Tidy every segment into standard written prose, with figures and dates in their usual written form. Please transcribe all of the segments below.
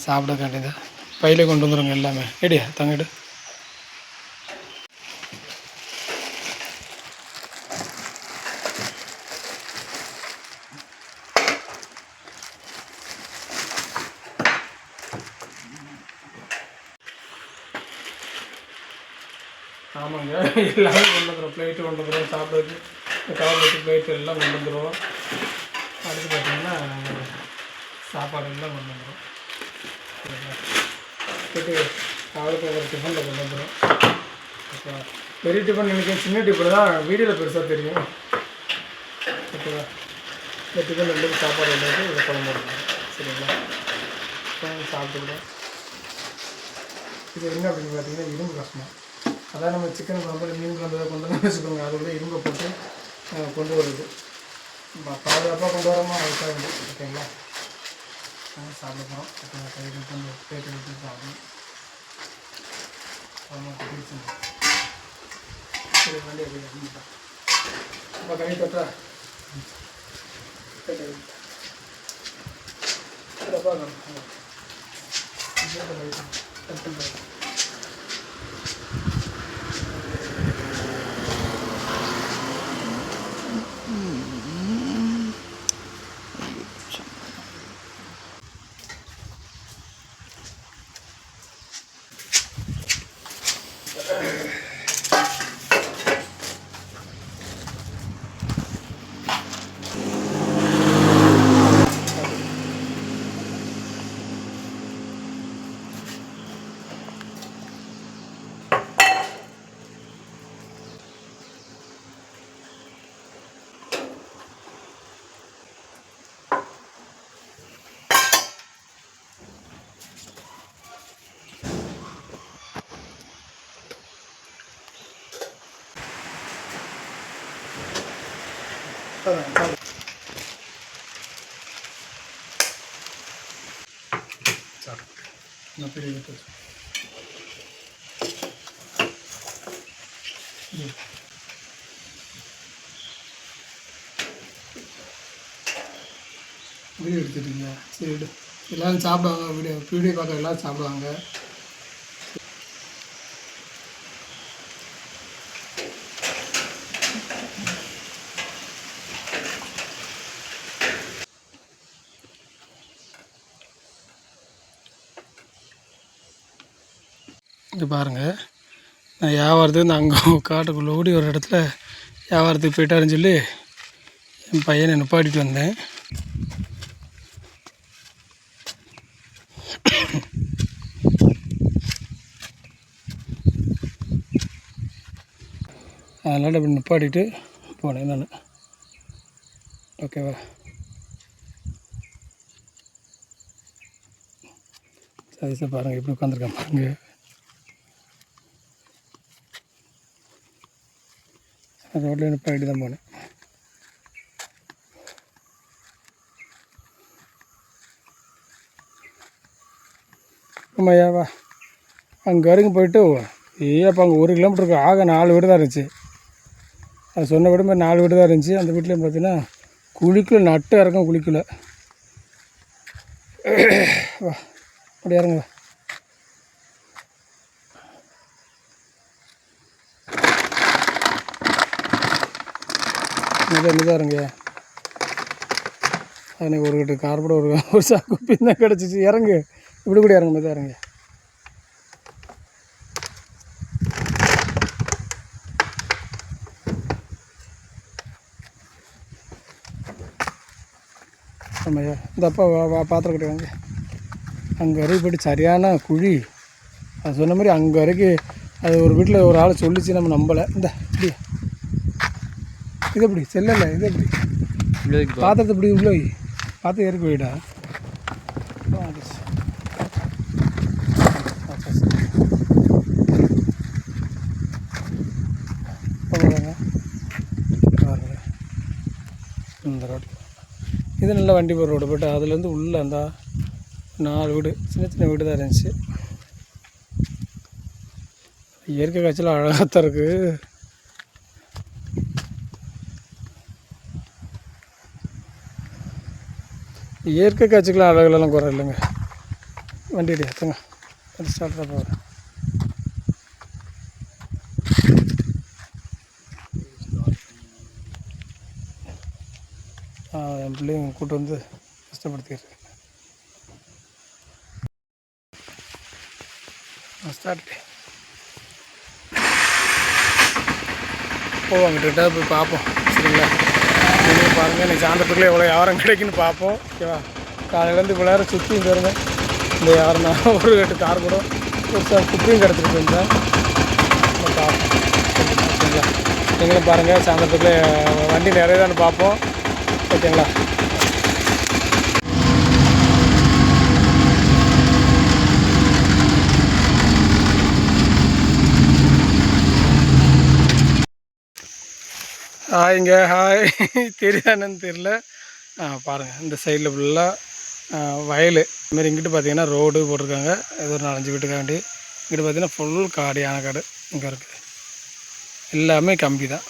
சாப்பிட வேண்டியது பையில கொண்டு வந்துடுங்க எல்லாமே. எடியா தங்கிடு. ஆமாங்க, எல்லாமே கொண்டு வந்துடும். ப்ளேட்டு கொண்டு வந்துடும், சாப்பிட்றதுக்கு கவர் வச்சு ப்ளேட்டு எல்லாம் கொண்டு வந்துடுவோம். அடுத்து பார்த்திங்கன்னா சாப்பாடு எல்லாம் கொண்டு வந்துடும். சரிங்களா? போய்ட்டு காலைக்கு ஒரு டிஃபனில் கொண்டு வந்துடும். ஓகேவா? பெரிய டிஃபன் நினைக்கிறேன், சின்ன டிஃபன் தான் வீடியோவில் பெருசாக தெரியும். ஓகேவா? இந்த டிஃபன் ரெண்டு சாப்பாடு ரெண்டு இதை குழம்பு போடுங்க. சரிங்களா? சாப்பிட்டுக்கிட்டோம். இது என்ன அப்படின்னு பார்த்தீங்கன்னா இரும்பு கஷ்டம். அதான் நம்ம சிக்கன் குழம்பு மீன் குழம்பு கொண்டு வந்து வச்சுக்கோங்க. அதோட இரும்பை போட்டு கொண்டு வருது. பாதுகாப்பாக கொண்டு வரோமா அதுக்காக வந்து. ஓகேங்களா? சாப்பிட போகிறோம். கையில் கொஞ்சம் பேட்டு விட்டு சாப்பிடணும். சரி வண்டி அப்படின்ட்டா நம்ம கை தொட்டா பெரிய வீடியோ எடுத்துட்டீங்க. சரி எல்லோரும் சாப்பிடுவாங்க. வீடியோ பார்க்க எல்லோரும் சாப்பிடுவாங்க. இது பாருங்கள், நான் வியாபாரத்துக்கு நான் அங்கே காட்டுக்குள்ளே ஓடி ஒரு இடத்துல வியாபாரத்துக்கு போயிட்டாருன்னு சொல்லி என் பையனை நிப்பாட்டிட்டு வந்தேன். அதனால் அப்படி நிப்பாட்டிட்டு போனேன் நான். ஓகேவா? சரி சார் பாருங்கள் எப்படி உட்காந்துருக்கேன் பாருங்கள். ரோட்டில் நிப்பாட்டி தான் போனேன். ஆமாய்யாவா அங்கே வரைக்கும் போயிட்டு அப்போ அங்கே 1 கிலோமீட்டருக்கு ஆக 4 வீடு தான் இருந்துச்சு. அது சொன்ன வீடு மாதிரி 4 வீடு தான் இருந்துச்சு. அந்த வீட்லேயும் பார்த்தீங்கன்னா குளிக்கல, நட்டு இறக்கம் குளிக்கல. வா அப்படி இறங்க. இதாக இருங்க. அன்றைக்கி ஒரு கட்டு கார்போட ஒரு சாக்கு பின்ன கிடச்சிச்சு. இறங்கு, இப்படி கூட இறங்க. மெதாக இறங்க. ஆமாய்யா இந்த அப்பா பாத்திரம் கட்டுவாங்க. அங்கே வரைக்கும் போய்ட்டு சரியான குழி. அது சொன்ன மாதிரி அங்கே வரைக்கும் அது ஒரு வீட்டில் ஒரு ஆள் சொல்லிச்சு, நம்ம நம்பலை. இந்த இப்படி இது எப்படி செல்லலை, இது எப்படி பாத்திரத்தை இப்படி உள்ள பாத்திரம் ஏறி போயிடா. இந்த ரோடு இது நல்ல வண்டி போகிற ரோடு. பட் அதுலேருந்து உள்ளே அந்த 4 வீடு சின்ன சின்ன வீடு தான் இருந்துச்சு. இயற்கை காட்சியில் அழகாகத்தான் இருக்குது. இயற்கை காட்சிக்கெலாம் அழகுலாம் குறை இல்லைங்க. வண்டி அடி எத்துங்க அது ஸ்டார்ட் தான் போகிறேன். என் பிள்ளைங்க கூட்டு வந்து கஷ்டப்படுத்திடுறேன். ஸ்டார்ட் அங்கிட்ட போய் பார்ப்போம். சரிங்களா, நீங்கள் பாருங்கள் இன்றைக்கி சாயந்தரத்துக்குள்ளே எவ்வளோ வியாபாரம் கிடைக்குன்னு பார்ப்போம். ஓகேவா, காலையிலேருந்து இவ்வளோ நேரம் சுற்றி வருங்க. இந்த வியாபாரம் தான் ஒரு கட்டு கார் கூட ஒரு குப்பையும் கிடச்சிட்டு இருந்தேன். பார்ப்போம். ஓகேங்களா, நீங்களும் பாருங்கள் சாயந்தரத்துக்குள்ளே வண்டி நிறைய தான் பார்ப்போம். ஓகேங்களா, ஹாய்ங்க. ஹாய் தெரியாதுன்னு தெரியல. பாருங்கள் இந்த சைடில் ஃபுல்லாக வயல். இதுமாரி இங்கிட்டு பார்த்தீங்கன்னா ரோடு போட்டிருக்காங்க. ஏதோ ஒரு 4-5 வீட்டுக்காண்டி. இங்கிட்டு பார்த்தீங்கன்னா ஃபுல் காடு, யானை காடு இங்கே இருக்குது. எல்லாமே கம்பி தான்.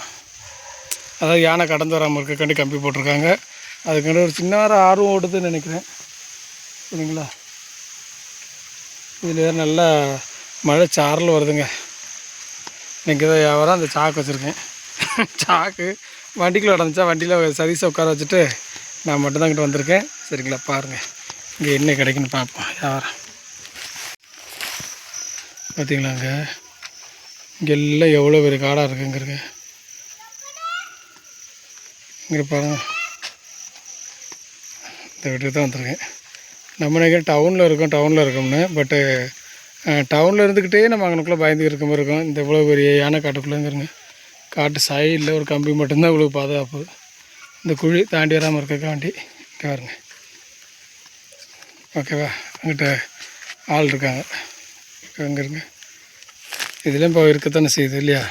அதாவது யானை கடந்து வராமல் இருக்கக்காண்டி கம்பி போட்டிருக்காங்க. அதுக்காண்டி ஒரு சின்ன ஆர்வம் ஓடுதுன்னு நினைக்கிறேன். சரிங்களா, இதில் வேறு நல்லா மழை சாரல் வருதுங்க. இன்றைக்கி தான் வியாபாரம். அந்த சாக்கு வச்சுருக்கேன். சாக்கு வண்டிக்குள்ளே நடந்துச்சா, வண்டியில் சதீஷை உட்கார வச்சுட்டு நான் மட்டும்தான் இங்கிட்ட வந்திருக்கேன். சரிங்களா, பாருங்கள் இங்கே என்ன கிடைக்குன்னு பார்ப்போம். வியாபாரம் பார்த்தீங்களாங்க, இங்கே எல்லாம் எவ்வளோ பெரிய காடாக இருக்குங்கிறங்க. இங்கே பாருங்கள், இந்த வீட்டுக்கு தான் வந்திருக்கேன். நம்ம நினைக்கிறேன் டவுனில் இருக்கோம்னு. பட்டு டவுனில் இருந்துக்கிட்டே நம்ம அங்கனுக்குள்ளே பயந்துக்கிட்டு இருக்க மாதிரி இருக்கும். இந்த இவ்வளோ பெரிய யானை காட்டுக்குள்ளேங்கிறங்க. காட்டு சைடில் ஒரு கம்பி மட்டும்தான் இவ்வளோ பாதுகாப்பு. இந்த குழி தாண்டி வராமல் இருக்காண்டி இங்கே வருங்க. ஓகேவா, அங்கிட்ட ஆள் இருக்காங்க. அங்கே இருங்க. இதுலேயும் இப்போ இருக்கத்தானே செய்யுது இல்லையா.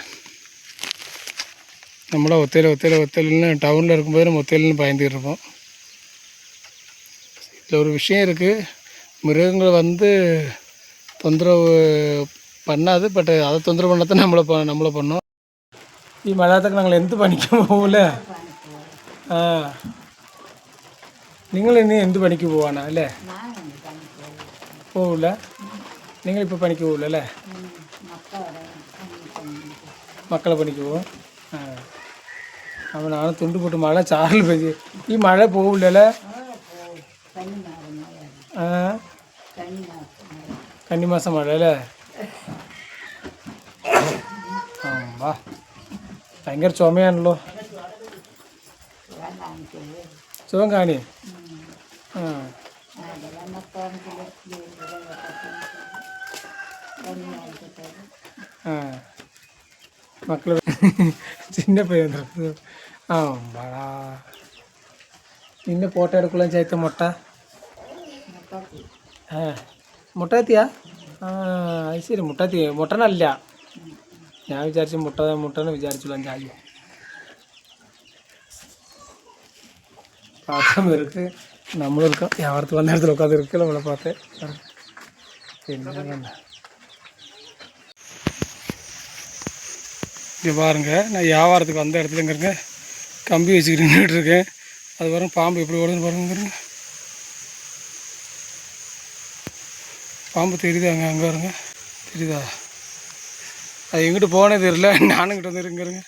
நம்மளாம் ஒத்தையில்னு டவுனில் இருக்கும்போது நம்ம ஒத்தையில்னு பயந்துக்கிட்டு இருப்போம். இதில் ஒரு விஷயம் இருக்குது, மிருகங்களை வந்து தொந்தரவு பண்ணாது. பட் அதை தொந்தரவு பண்ணாதான் நம்மளை பண்ணோம். ഈ മഴയത്തൊക്കെ ഞങ്ങൾ എന്ത് പണിക്ക് പോകൂല്ലേ? നിങ്ങൾ ഇനി എന്ത് പണിക്ക് പോവാണ് അല്ലേ? പോവില്ല. നിങ്ങളിപ്പോൾ പണിക്ക് പോകില്ല അല്ലേ? മക്കളെ പണിക്ക് പോവും. അവനാണ് തുണ്ട് പൊട്ട് മഴ ചാറിൽ പെയ്ത്. ഈ മഴ പോവില്ലല്ലേ? കന്നിമാസം മഴ അല്ലേ? വാ, ഭയങ്കര ചുമയാണല്ലോ. സുഖം കാണി. മക്കൾ ചിന്ന പേര് വാടാ. നിന്നെ ഫോട്ടോ എടുക്കുള്ള ചൈത്ത മുട്ട മുട്ടത്തിയാ? അത് ശരി, മുട്ടനല്ല. ഞാൻ വിചാരിച്ചു മുട്ടനെ വിചാരിച്ചുള്ള ചായ. பார்த்தா இருக்கு, நம்மளும் இருக்கோம். வியாபாரத்துக்கு வந்த இடத்துல உட்காந்து இருக்கு நம்மளை பார்த்தேன். இங்கே பாருங்க, நான் வியாபாரத்துக்கு வந்த இடத்துலங்கிறங்க கம்பி வச்சுக்கிட்டு நின்றுட்டுருக்கேன். அது பாருங்க, பாம்பு எப்படி ஓடுதுன்னு பாருங்கிறங்க. பாம்பு தெரியுதாங்க? அங்கே வருங்க, தெரியுதா? அது எங்கிட்டு போனே தெரியல. நானும் இங்கிட்ட வந்து இருங்கிறங்க.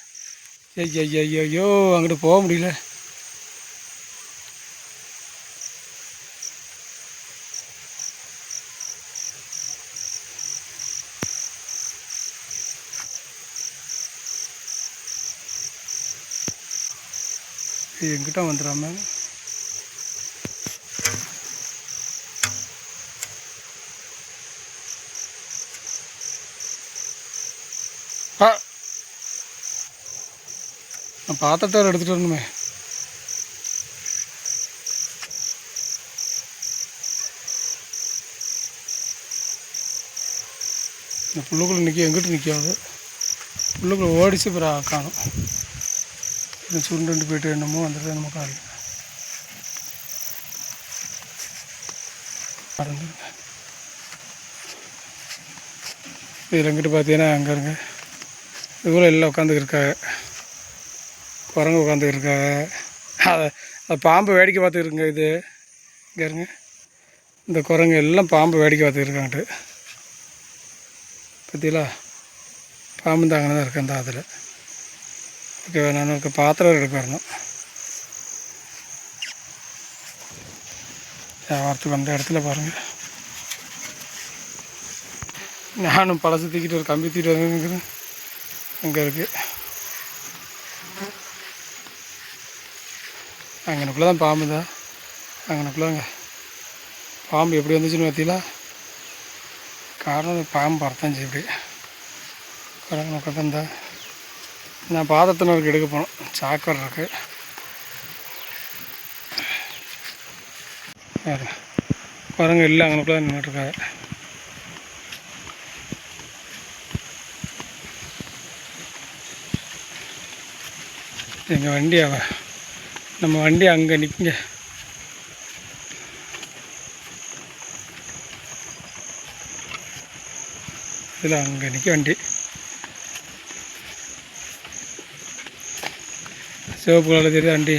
ஐயோ அங்கிட்டு போக முடியல. எங்கிட்ட வந்துடாம நான் பாத்திரத்தை எடுத்துகிட்டு வரணுமே. இந்த புல்லுக்குள்ளே எங்கிட்ட நிற்காது. புல்லுக்குள்ளே ஓடிச்சு அப்புறம் காணும். சுருண்டு போய்ட்டு என்னமோ வந்துட்டு என்னமோ கால் இதில் எங்கிட்ட பார்த்தீங்கன்னா அங்கே இருங்க, இதுக்குள்ளே எல்லாம் உட்காந்துக்கிருக்காங்க. குரங்கு உட்காந்துக்கிருக்காங்க. அதை பாம்பு வேடிக்கை பார்த்துக்கிருங்க. இது இங்கே இருங்க, இந்த குரங்கு எல்லாம் பாம்பு வேடிக்கை பார்த்துருக்காங்கட்டு. பற்றிங்களா, பாம்பு தாங்க தான் இருக்குது அந்த அதில். ஓகேவா, நான் ஒரு பாத்திரம் எடுக்க வரணும். வியாபாரத்துக்கு வந்த இடத்துல பாருங்கள், நானும் பழசு தூக்கிட்டு ஒரு கம்பி தூக்கிட்டு வந்துருக்கிறேன். அங்கே இருக்குது, அங்கனக்குள்ளே தான் பாம்பு தான். அங்கனக்குள்ளேங்க பாம்பு எப்படி வந்துச்சுன்னு பார்த்தீங்களா? காரணம் பாம்பு பறத்தாச்சு இப்படி குரங்கு நோக்கம் தான். நான் பாதத்தினருக்கு எடுக்க போனோம், சாக்கடை இருக்குது. குரங்கு இல்லை, அங்கனக்குள்ளே தான் நின்றுட்டுருக்காரு. எங்கள் வண்டியாவ, நம்ம வண்டி அங்கே நிற்குங்க. இதில் அங்கே நிற்க வண்டி. சிவப்பு கலர் தெரியுது வண்டி,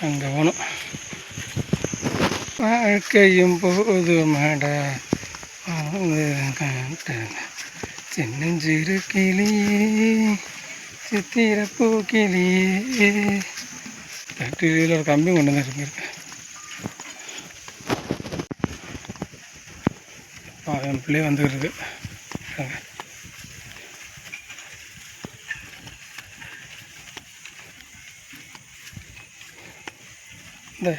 அங்கே போகணும். வாழ்க்கையும் போது மாட சின்னஞ்சிறு கிளியே சித்திரப்பூ கிளியே. இதில் ஒரு கம்பி கொண்டு வந்து இருக்கு. என் பிள்ளை வந்துருக்கு. இந்த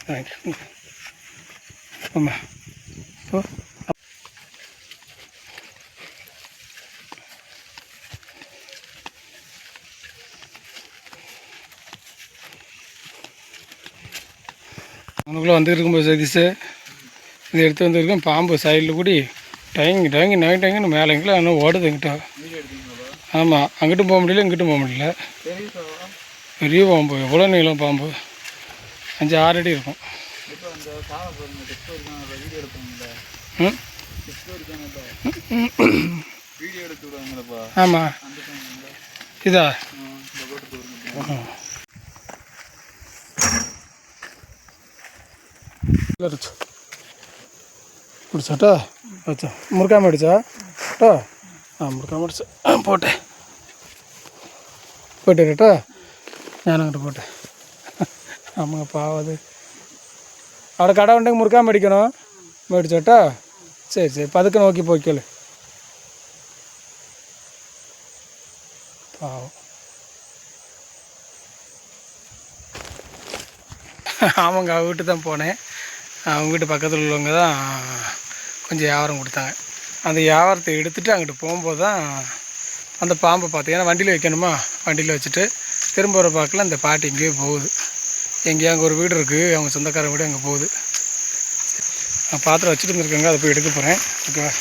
தேங்க்யூ ஆமாம். ஓ அவனுக்குள்ளே வந்துட்டு இருக்கும்போது சதீஷு இதை எடுத்து வந்துருக்கேன். பாம்பு சைடில் கூடி டயங்கி நைட்டாங்கன்னு மேலே எங்கேயும் இன்னும் ஓடுது எங்கிட்ட. ஆமாம், அங்கிட்டும் போக முடியல, இங்கிட்டும் போக முடியல. பெரிய பாம்பு, எவ்வளோ நீளம் பாம்பு, 5-6 அடி இருக்கும். ஆமாம், இதா பிடிச்சாட்டா வச்சா முறுக்காம அடிச்சாட்டா. முறுக்காம அடிச்சா போட்டேன் போயிட்டுட்டா. ஞானம் கிட்ட போட்டேன். ஆமாங்க பாவது അവിടെ கடை உണ്ടെങ്കിൽ முறுக்காம அடிக்கணும். மேடிச்சாட்டா சரி பதுக்க நோக்கி போய்க்கல. பாவம். ஆமாங்க, அவங்க வீட்டு தான் போனேன். அவங்க வீட்டு பக்கத்தில் உள்ளவங்க தான் கொஞ்சம் வியாபாரம் கொடுத்தாங்க. அந்த வியாபாரத்தை எடுத்துகிட்டு அங்கிட்டு போகும்போது தான் அந்த பாம்பை பார்த்தேன். ஏன்னா வண்டியில் வைக்கணுமா, வண்டியில் வச்சுட்டு திரும்ப வர பார்க்கல அந்த பாட்டி எங்கேயோ போகுது. எங்கேயோ அங்கே ஒரு வீடு இருக்குது, அவங்க சொந்தக்கார வீடு அங்கே போகுது. பாத்திரம் வச்சுட்டு இருந்திருக்காங்க, அதை போய் எடுக்க போகிறேன். ஓகேவா,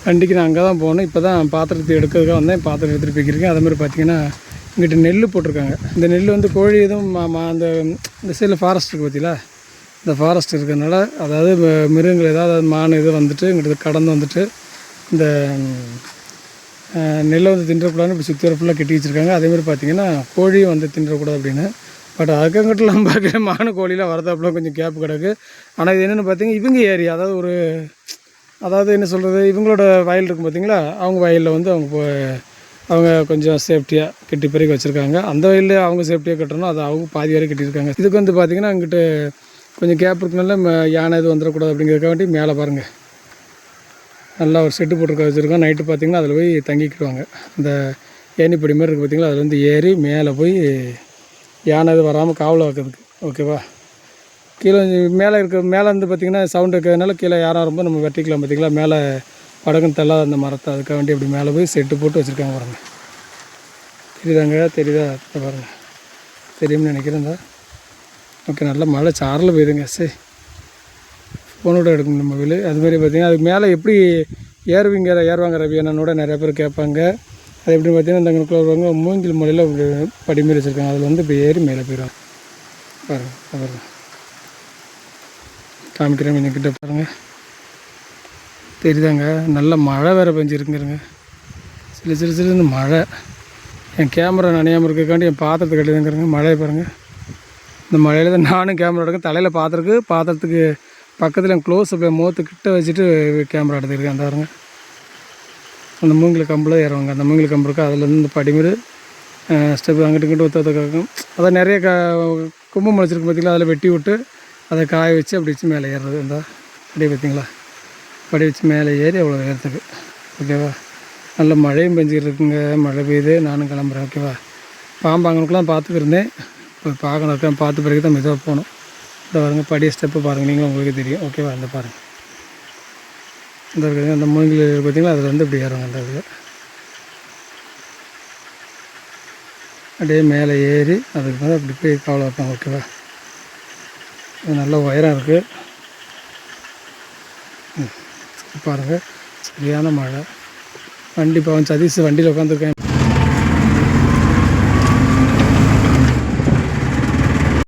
வண்டிக்கு நான் அங்கே தான் போகணும். இப்போ தான் பாத்திரத்தை எடுக்கிறதுக்காக வந்தேன். பாத்திரம் எடுத்துகிட்டு போய்க்கிருக்கேன். அதேமாதிரி பார்த்திங்கன்னா இங்கிட்ட நெல் போட்டிருக்காங்க. இந்த நெல் வந்து கோழி எதுவும் அந்த இந்த சைடில் ஃபாரஸ்ட் இருக்குது பார்த்தீங்களா, இந்த ஃபாரஸ்ட் இருக்கிறதுனால அதாவது மிருகங்கள் ஏதாவது மான் இது வந்துட்டு இங்கிட்ட கடந்து வந்துட்டு இந்த நெல்லை வந்து தின்றக்கூடாதுன்னு இப்படி சுற்றி வர ஃபுல்லாக கட்டி வச்சுருக்காங்க. அதேமாதிரி பார்த்திங்கன்னா கோழியும் வந்து தின்றக்கூடாது அப்படின்னு. பட் அதுக்கங்கிட்டலாம் பார்க்குற மானு கோழிலாம் வரதாப்புலாம் கொஞ்சம் கேப்பு கிடக்கு. ஆனால் இது என்னென்னு பார்த்தீங்கன்னா இவங்க ஏரியா, அதாவது என்ன சொல்கிறது, இவங்களோட வயல் இருக்கும் பார்த்திங்களா, அவங்க வயலில் வந்து அவங்க கொஞ்சம் சேஃப்டியாக கட்டி பிறகு வச்சுருக்காங்க. அந்த வயலில் அவங்க சேஃப்டியாக கட்டணும், அது அவங்க பாதி வரை கட்டியிருக்காங்க. இதுக்கு வந்து பார்த்திங்கன்னா அங்கிட்ட கொஞ்சம் கேப் இருக்கனால யானை இது வந்துடக்கூடாது அப்படிங்கிறதுக்காண்டி மேலே பாருங்கள் நல்லா ஒரு செட்டு போட்டு வச்சுருக்கோம். நைட்டு பார்த்திங்கன்னா அதில் போய் தங்கிக்கிடுவாங்க. அந்த ஏணிப்படி மாதிரி இருக்குது பார்த்திங்களா, அதில் வந்து ஏறி மேலே போய் யானை இது வராமல் காவலை வைக்கிறதுக்கு. ஓகேவா, கீழே மேலே வந்து பார்த்திங்கன்னா சவுண்டு இருக்கிறதுனால கீழே யாரும் ரொம்ப நம்ம வெட்டிக்கலாம் பார்த்திங்களா, மேலே படகுன்னு தள்ளாத அந்த மரத்தை அதுக்காக வேண்டி அப்படி மேலே போய் செட்டு போட்டு வச்சுருக்காங்க பாருங்கள். தெரியுதா பாருங்கள், தெரியும்னு நினைக்கிறேன். ஓகே, நல்லா மழை சாரில் போயிடுங்க. சரி, ஃபோனோட எடுக்கணும் நம்ம வீடு. அதுமாதிரி பார்த்திங்கன்னா அதுக்கு மேலே எப்படி ஏறுவாங்க ரவி அண்ணனோட நிறைய பேர் கேட்பாங்க. அது எப்படின்னு பார்த்திங்கன்னா இந்த அங்கே வருவாங்க, மூங்கில் மலையில் படிமாரி வச்சுருக்காங்க, அதில் வந்து இப்போ ஏறி மேலே போயிடுவாங்க. பாருங்கள் காமிக்கிறேன் கொஞ்சம் கிட்ட பாருங்கள். தெரியுதாங்க, நல்ல மழை வேறு பெஞ்சிருக்குங்கிறங்க, சில மழை. என் கேமரா நனையாமல் இருக்கிறக்காண்டி என் பாத்திரத்தை கட்டிதாங்கிறேங்க. மழையை பாருங்கள். இந்த மழையில் தான் நானும் கேமரா எடுக்கேன். தலையில் பாத்திரத்துக்கு பக்கத்தில் என் க்ளோஸ் அப் முகத்துக்கிட்ட வச்சுட்டு கேமரா எடுத்துருக்கேன். அந்த பாருங்க, அந்த மூங்கில் கம்பில் ஏறுவாங்க. அந்த மூங்கில் கம்பு இருக்குது, அதுலேருந்து இந்த படிமாரி ஸ்டெப் அங்கிட்டு இங்கிட்டு ஒத்த கேட்கும். அதான் நிறைய கும்பம் முளைச்சிருக்கு பார்த்திங்களா, அதில் வெட்டி விட்டு அதை காய வச்சு அப்படி வச்சு மேலே ஏறுறது. இந்த அப்படியே பார்த்திங்களா, படி வச்சு மேலே ஏறி அவ்வளோ ஏறத்துக்கு. ஓகேவா, நல்ல மழையும் பெஞ்சிக்கிட்டு இருக்குங்க. மழை பெய்யுது, நானும் கிளம்புறேன். ஓகேவா, பாம்பாங்கனுக்குலாம் பார்த்துக்கிருந்தேன், போய் பார்க்கணும் இருக்கேன். பார்த்து பிறகு தான் மெதுவாக போகணும். இந்த பாருங்கள், படி ஸ்டெப்பு பாருங்கள், நீங்களும் உங்களுக்கு தெரியும். ஓகேவா, இந்த பாருங்கள், இந்த இருக்குதுங்க அந்த மூங்கில் பார்த்திங்களா, அதில் வந்து இப்படி ஏறுவாங்க. அந்த இதில் அப்படியே மேலே ஏறி அதுக்கு மேலே அப்படி போய் காவலை வைப்பாங்க. ஓகேவா, இது நல்ல உயரம் இருக்குது. பாருங்கள், சரியான மழை. வண்டி பாவம் சதீஷ் வண்டியில் உட்காந்துருக்கேன்.